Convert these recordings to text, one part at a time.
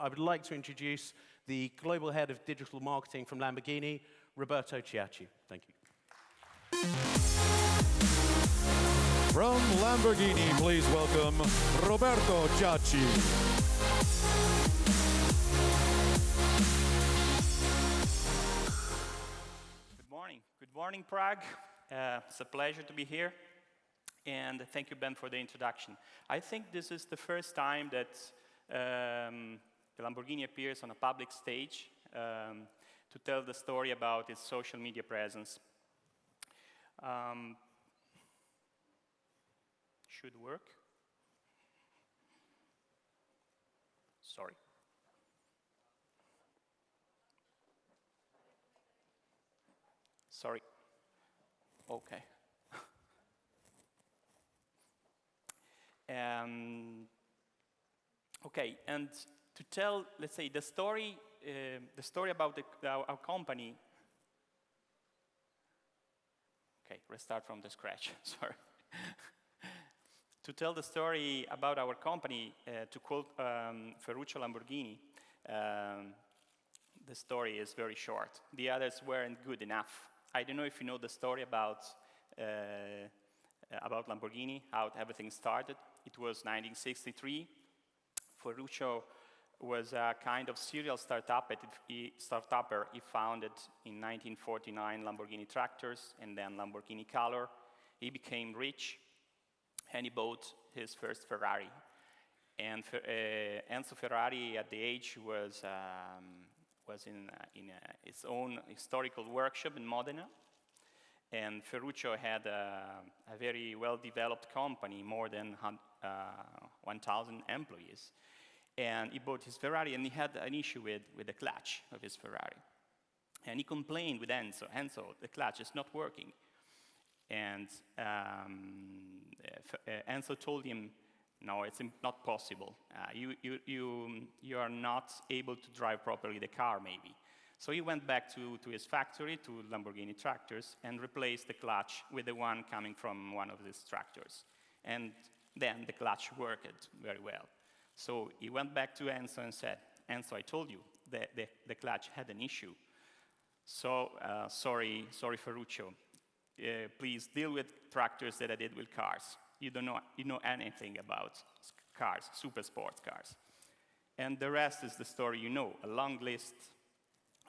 I would like to introduce the Global Head of Digital Marketing from Lamborghini, Roberto Ciacci. Thank you. From Lamborghini, please welcome Roberto Ciacci. Good morning. Good morning, Prague. It's a pleasure to be here. And thank you, Ben, for the introduction. I think this is the first time that the Lamborghini appears on a public stage to tell the story about its social media presence. Should work. Sorry. Sorry. Okay. Okay, and to tell, let's say, the story about our company. Okay, restart from the scratch. Sorry. To tell the story about our company, to quote Ferruccio Lamborghini, the story is very short. The others weren't good enough. I don't know if you know the story about Lamborghini, how everything started. It was 1963. Ferruccio was a kind of serial startupper. He founded in 1949 Lamborghini tractors and then Lamborghini Color. He became rich and he bought his first Ferrari. And Enzo Ferrari, at the age, was in his own historical workshop in Modena. And Ferruccio had a very well-developed company, more than 1,000 employees. And he bought his Ferrari, and he had an issue with the clutch of his Ferrari. And he complained with Enzo, "Enzo, the clutch is not working." And Enzo told him, "No, it's not possible. You are not able to drive properly the car, maybe." So he went back to his factory, to Lamborghini tractors, and replaced the clutch with the one coming from one of his tractors. And then the clutch worked very well. So he went back to Enzo and said, "Enzo, I told you that the clutch had an issue. So sorry, Ferruccio. Please deal with tractors that I did with cars. You know anything about cars, super sports cars." And the rest is the story you know, a long list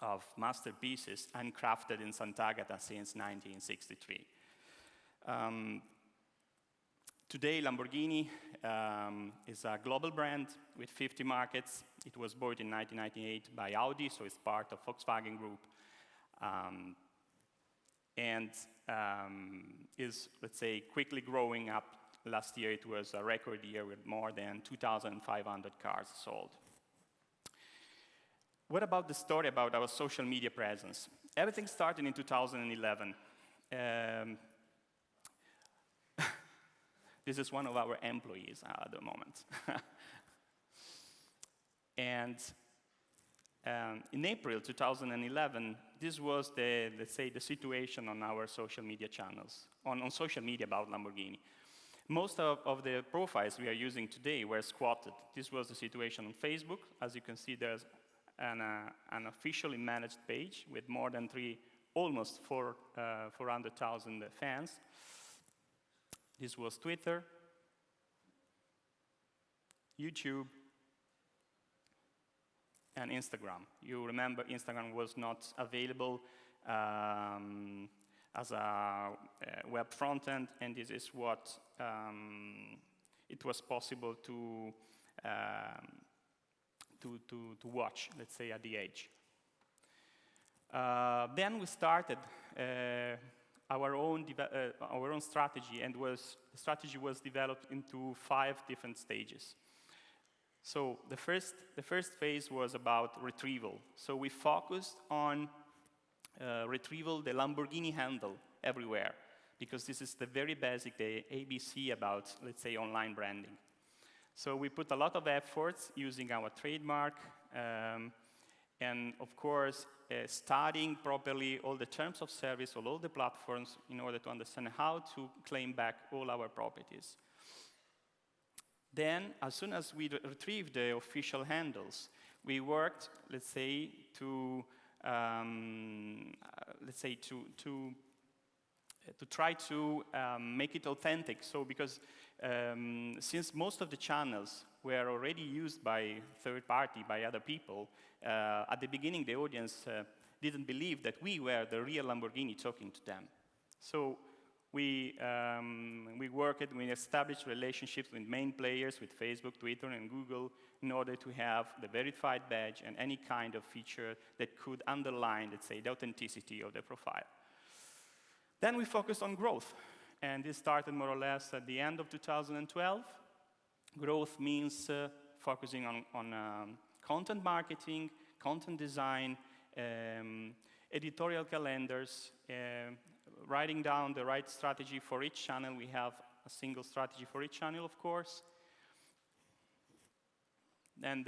of masterpieces handcrafted in Sant'Agata since 1963. Today, Lamborghini is a global brand with 50 markets. It was bought in 1998 by Audi, so it's part of Volkswagen Group. And is, let's say, quickly growing up. Last year, it was a record year with more than 2,500 cars sold. What about the story about our social media presence? Everything started in 2011. This is one of our employees at the moment. And in April 2011, this was let's say, the situation on our social media channels, on social media about Lamborghini. Most of the profiles we are using today were squatted. This was the situation on Facebook. As you can see, there's an officially managed page with more than almost 400,000 fans. This was Twitter, YouTube, and Instagram. You remember Instagram was not available as a web front end, and this is what it was possible to watch, let's say, at the age. Then we started our own strategy, and the strategy was developed into 5 different stages. So the first phase was about retrieval. So we focused on retrieval, the Lamborghini handle everywhere, because this is the very basic, the ABC about, let's say, online branding. So we put a lot of efforts using our trademark, and of course, studying properly all the terms of service on all the platforms in order to understand how to claim back all our properties. Then, as soon as we retrieved the official handles, we worked, let's say, to try to make it authentic. So because since most of the channels were already used by third party, by other people, at the beginning the audience didn't believe that we were the real Lamborghini talking to them. So we worked and we established relationships with main players, with Facebook, Twitter, and Google, in order to have the verified badge and any kind of feature that could underline, let's say, the authenticity of the profile. Then we focused on growth, and this started more or less at the end of 2012. Growth means focusing on content marketing, content design, editorial calendars, writing down the right strategy for each channel. We have a single strategy for each channel, of course. And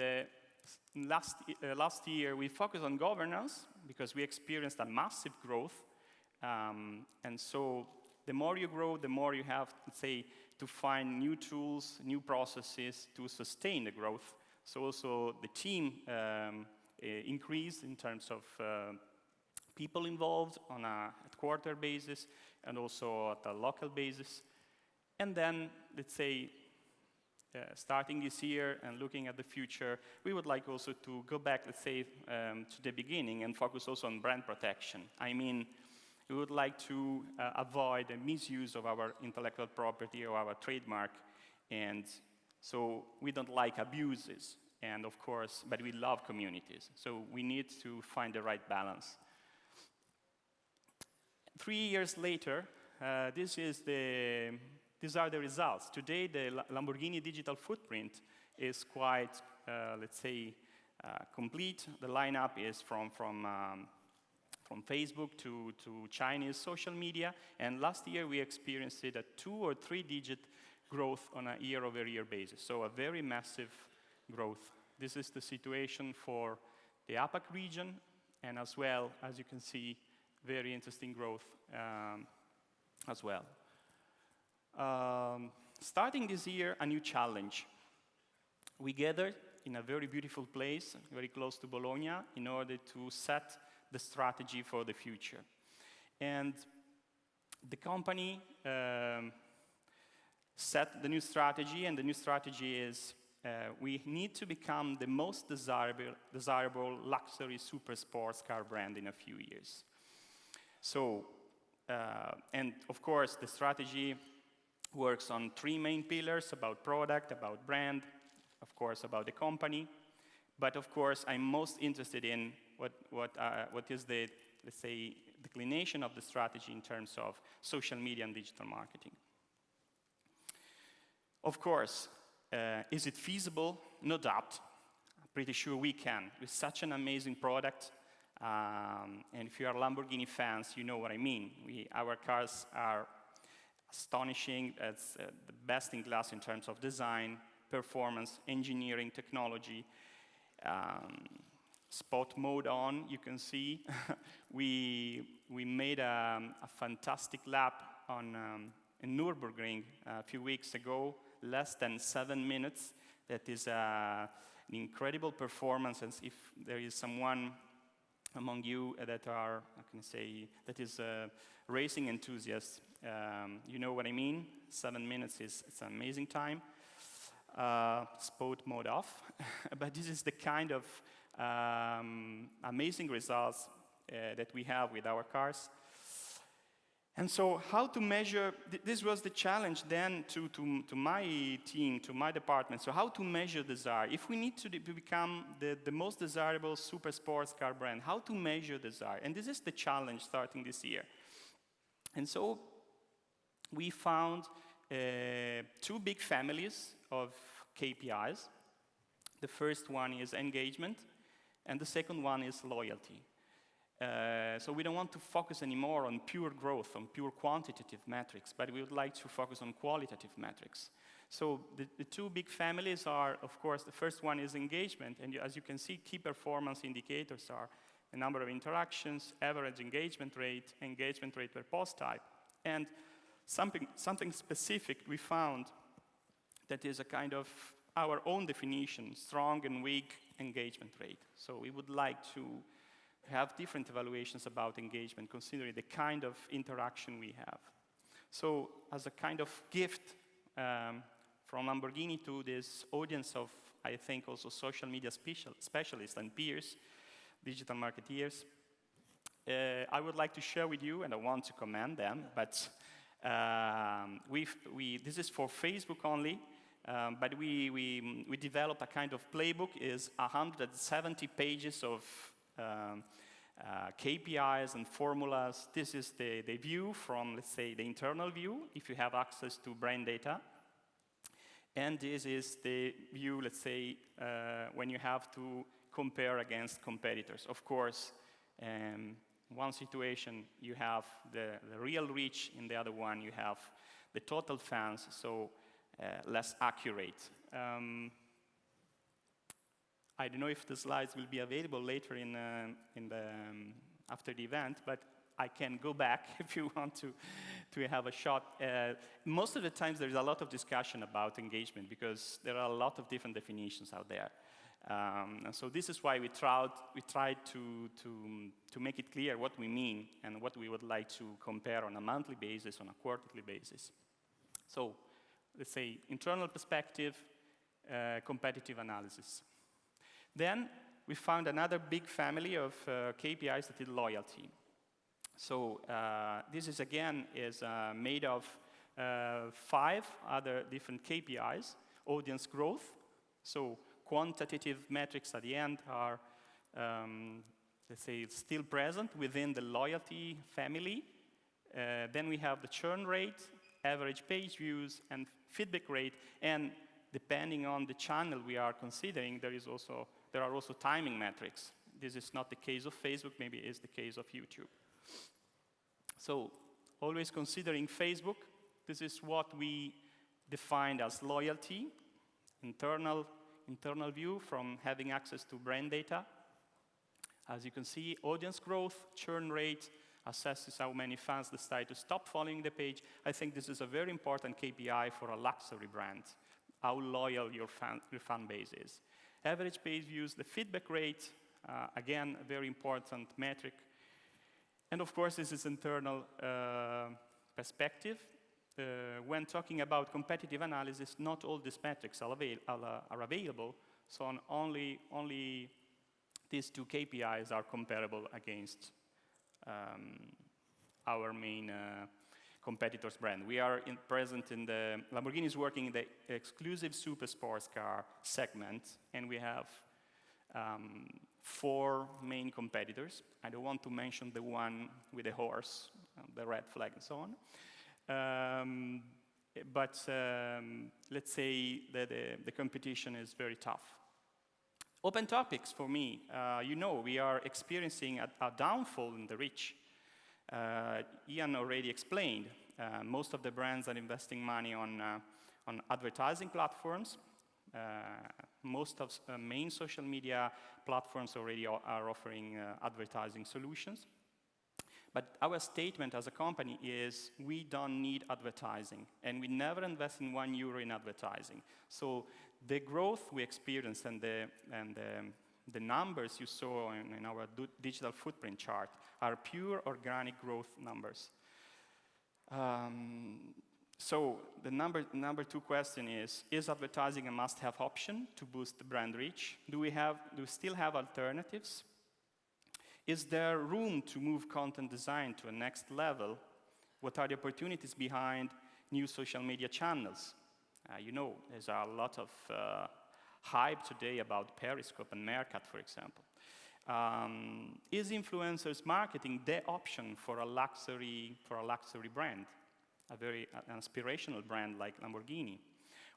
last year, we focused on governance because we experienced a massive growth. And so the more you grow, the more you have, let's say, to find new tools, new processes to sustain the growth. So also the team increased in terms of people involved on a headquarter basis and also at a local basis. And then, let's say, starting this year and looking at the future, we would like also to go back, let's say, to the beginning and focus also on brand protection. I mean, we would like to avoid the misuse of our intellectual property or our trademark, and so we don't like abuses, and of course, but we love communities, so we need to find the right balance. 3 years later, these are the results. Today, the Lamborghini digital footprint is quite, let's say, complete. The lineup is from Facebook to Chinese social media, and last year we experienced it at 2 or 3 digit growth on a year-over-year basis, so a very massive growth. This is the situation for the APAC region, and as well, as you can see, very interesting growth as well. Starting this year, a new challenge. We gathered in a very beautiful place, very close to Bologna, in order to set the strategy for the future. And the company set the new strategy, and the new strategy is we need to become the most desirable luxury super sports car brand in a few years. So, and of course, the strategy works on 3 main pillars: about product, about brand, of course, about the company. But of course, I'm most interested in what is the, let's say, declination of the strategy in terms of social media and digital marketing. Of course, is it feasible? No doubt. I'm pretty sure we can. With such an amazing product, and if you are Lamborghini fans, you know what I mean. Our cars are astonishing. It's the best in class in terms of design, performance, engineering, technology. Spot mode on, you can see. we made a fantastic lap in Nürburgring a few weeks ago, less than 7 minutes. That is an incredible performance, and if there is someone among you that are, I can say, that is a racing enthusiast, you know what I mean. 7 minutes it's an amazing time. Sport mode off, but this is the kind of amazing results that we have with our cars. And so how to measure, this was the challenge then to my team, to my department. So how to measure desire? If we need to become the most desirable super sports car brand, how to measure desire? And this is the challenge starting this year. And so we found 2 big families of KPIs. The first one is engagement, and the second one is loyalty. So we don't want to focus anymore on pure growth, on pure quantitative metrics, but we would like to focus on qualitative metrics. So the 2 big families are, of course, the first one is engagement, and as you can see, key performance indicators are the number of interactions, average engagement rate per post type, and something specific we found that is a kind of our own definition, strong and weak engagement rate. So we would like to have different evaluations about engagement, considering the kind of interaction we have. So as a kind of gift from Lamborghini to this audience of, I think, also social media specialists and peers, digital marketeers, I would like to share with you, and I want to commend them, but this is for Facebook only, but we developed a kind of playbook, is 170 pages of KPIs and formulas. This is the view from, let's say, the internal view, if you have access to brand data. And this is the view, let's say, when you have to compare against competitors. Of course, one situation you have the real reach, in the other one you have the total fans, so less accurate. I don't know if the slides will be available later after the event, but I can go back if you want to have a shot. Most of the times there's a lot of discussion about engagement because there are a lot of different definitions out there. And so this is why we tried to make it clear what we mean and what we would like to compare on a monthly basis, on a quarterly basis. So let's say internal perspective, competitive analysis. Then we found another big family of KPIs that is loyalty. So this is again made of 5 other different KPIs. Audience growth, so quantitative metrics at the end are, let's say, still present within the loyalty family. Then we have the churn rate, average page views, and feedback rate. And depending on the channel we are considering, there are also timing metrics. This is not the case of Facebook, maybe it is the case of YouTube. So always considering Facebook, this is what we defined as loyalty, internal view from having access to brand data. As you can see, audience growth, churn rate, assesses how many fans decide to stop following the page. I think this is a very important KPI for a luxury brand, how loyal your fan base is. Average page views, the feedback rate, again, a very important metric. And of course, this is internal perspective. When talking about competitive analysis, not all these metrics are available, so only these 2 KPIs are comparable against our main competitors' brand. We are present in the Lamborghini is working in the exclusive super sports car segment, and we have 4 main competitors. I don't want to mention the one with the horse, the red flag, and so on. But let's say that the competition is very tough. Open topics for me. We are experiencing a downfall in the reach. Ian already explained. Most of the brands are investing money on advertising platforms. Most of main social media platforms already are offering advertising solutions. But our statement as a company is we don't need advertising, and we never invest in €1 in advertising. So the growth we experience and the numbers you saw in our digital footprint chart are pure organic growth numbers. So the number 2 question is advertising a must-have option to boost the brand reach? Do we still have alternatives? Is there room to move content design to a next level? What are the opportunities behind new social media channels? There's a lot of hype today about Periscope and Meerkat, for example. Is influencers marketing the option for a luxury brand, a very aspirational brand like Lamborghini?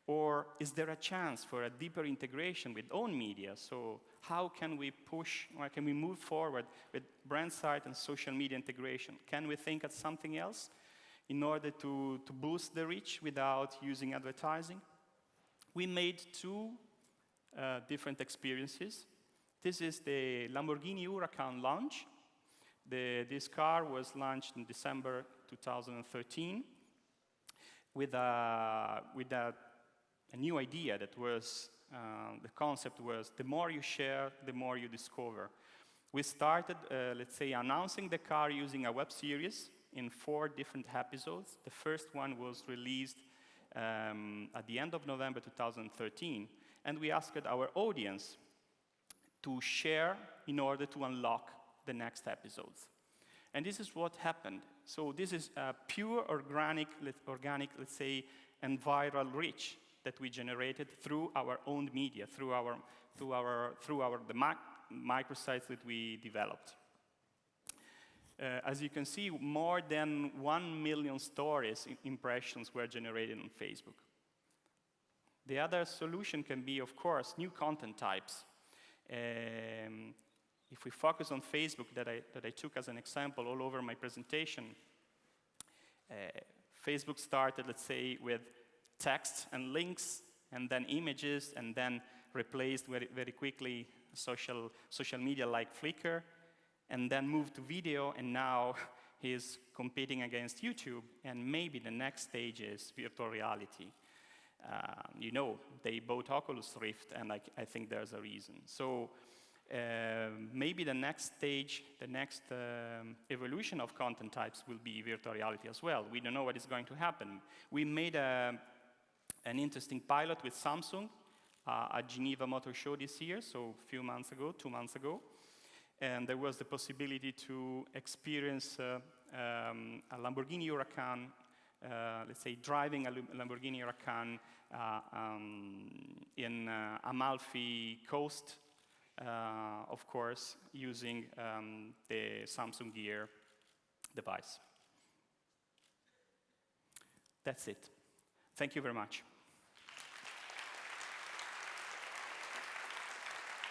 Or is there a chance for a deeper integration with own media? So how can we push, or can we move forward with brand side and social media integration? Can we think of something else in order to boost the reach without using advertising? We made 2 different experiences. This is the Lamborghini Huracan launch. This car was launched in December 2013 with a new idea that was the concept was the more you share, the more you discover. We started, let's say, announcing the car using a web series in 4 different episodes. The first one was released at the end of November 2013, and we asked our audience to share in order to unlock the next episodes. And this is what happened. So this is a pure organic, let's say, and viral reach that we generated through our own media, through the microsites that we developed. As you can see, more than 1 million stories, impressions were generated on Facebook. The other solution can be, of course, new content types. If we focus on Facebook, that I took as an example all over my presentation, Facebook started, let's say, with text and links, and then images, and then replaced very, very quickly social media like Flickr, and then moved to video, and now he's competing against YouTube, and maybe the next stage is virtual reality. You know, they bought Oculus Rift, and I think there's a reason. So maybe the next stage, the next evolution of content types will be virtual reality as well. We don't know what is going to happen. We made an interesting pilot with Samsung at Geneva Motor Show this year, so a few months ago, 2 months ago. And there was the possibility to experience a Lamborghini Huracan, let's say driving a Lamborghini Huracan in Amalfi Coast, of course, using the Samsung Gear device. That's it. Thank you very much.